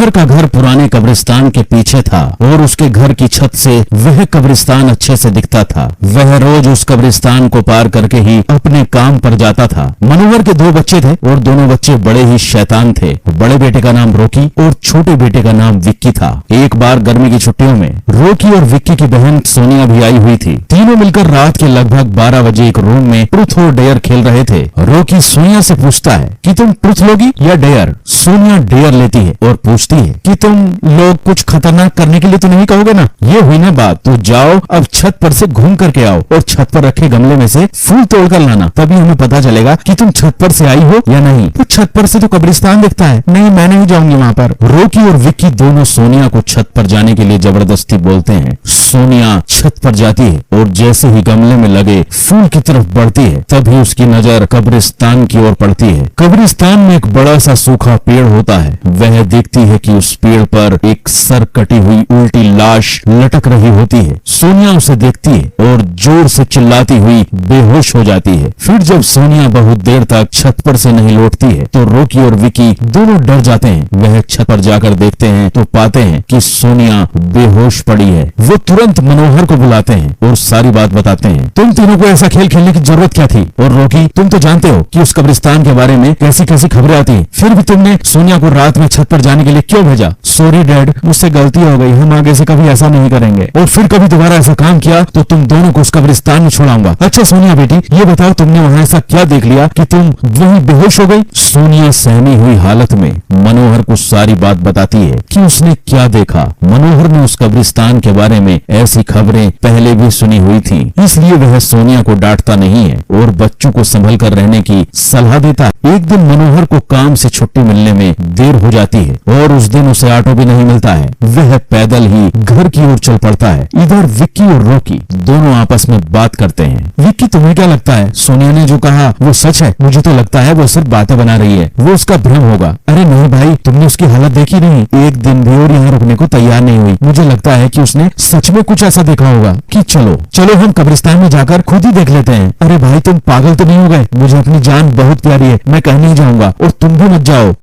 मनोहर का घर पुराने कब्रिस्तान के पीछे था और उसके घर की छत से वह कब्रिस्तान अच्छे से दिखता था। वह रोज उस कब्रिस्तान को पार करके ही अपने काम पर जाता था। मनोहर के 2 बच्चे थे और दोनों बच्चे बड़े ही शैतान थे। बड़े बेटे का नाम रोकी और छोटे बेटे का नाम विक्की था। एक बार गर्मी की छुट्टियों में रोकी और विक्की की बहन सोनिया भी आई हुई थी। तीनों मिलकर रात के लगभग 12 बजे एक रूम में ट्रुथ और डेयर खेल रहे थे। रोकी सोनिया से पूछता है कि तुम ट्रुथ लोगी या डेयर। सोनिया डेयर लेती है और पूछती है कि तुम लोग कुछ खतरनाक करने के लिए तो नहीं कहोगे ना। ये हुई ना बात, तो जाओ अब छत पर से घूम करके आओ और छत पर रखे गमले में से फूल तोड़ कर लाना, तभी हमें पता चलेगा कि तुम छत पर से आई हो या नहीं। तो छत पर से तो कब्रिस्तान दिखता है। नहीं, मैं नहीं जाऊंगी वहाँ पर। रोकी और विक्की दोनों सोनिया को छत पर जाने के लिए जबरदस्ती बोलते हैं। सोनिया छत पर जाती है और जैसे ही गमले में लगे फूल की तरफ बढ़ती है तभी उसकी नजर कब्रिस्तान की ओर पड़ती है। कब्रिस्तान में एक बड़ा सा सूखा पेड़ होता है। वह देखती है कि उस पेड़ पर एक सर कटी हुई उल्टी लाश लटक रही होती है। सोनिया उसे देखती है और जोर से चिल्लाती हुई बेहोश हो जाती है। फिर जब सोनिया बहुत देर तक छत पर से नहीं लौटती है तो रोकी और विकी दोनों डर जाते हैं। वह छत पर जाकर देखते हैं तो पाते हैं कि सोनिया बेहोश पड़ी है। वो तुरंत मनोहर को बुलाते हैं और सारी बात बताते हैं। तुम तीनों को ऐसा खेल खेलने की जरूरत क्या थी? और रोकी, तुम तो जानते हो कि उस कब्रिस्तान के बारे में कैसी कैसी खबरें आती हैं, फिर भी तुमने सोनिया को रात में छत पर जाने के लिए क्यों भेजा? सॉरी डैड, मुझसे गलती हो गई, हम आगे से कभी ऐसा नहीं करेंगे और फिर कभी दोबारा ऐसा काम किया तो तुम दोनों को उस कब्रिस्तान में छोड़ाऊंगा। अच्छा सोनिया बेटी, ये बताओ तुमने वहाँ ऐसा क्या देख लिया कि तुम वहीं बेहोश हो गई? सोनिया सहमी हुई हालत में मनोहर को सारी बात बताती है कि उसने क्या देखा। मनोहर ने उस कब्रिस्तान के बारे में ऐसी खबरें पहले भी सुनी हुई थी, इसलिए वह सोनिया को डांटता नहीं है और बच्चों को संभल कर रहने की सलाह देता है। एक दिन मनोहर को काम से छुट्टी मिलने में देर हो जाती है और उस दिन उसे ऑटो भी नहीं मिलता है। वह पैदल ही घर की ओर चल पड़ता है। इधर विक्की और रोकी दोनों आपस में बात करते हैं। विक्की, तुम्हें क्या लगता है सोनिया ने जो कहा वो सच है? मुझे तो लगता है वो सिर्फ बातें बना रही है, वो उसका भ्रम होगा। अरे नहीं भाई, तुमने उसकी हालत देखी नहीं, एक दिन भी और यहाँ रुकने को तैयार नहीं हुई। मुझे लगता है कि उसने सच में कुछ ऐसा देखा होगा कि चलो चलो हम कब्रिस्तान में जाकर खुद ही देख लेते हैं। अरे भाई, तुम पागल तो नहीं हो गए? मुझे अपनी जान बहुत प्यारी है, मैं कहीं नहीं जाऊंगा और तुम भी मत जाओ।